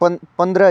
15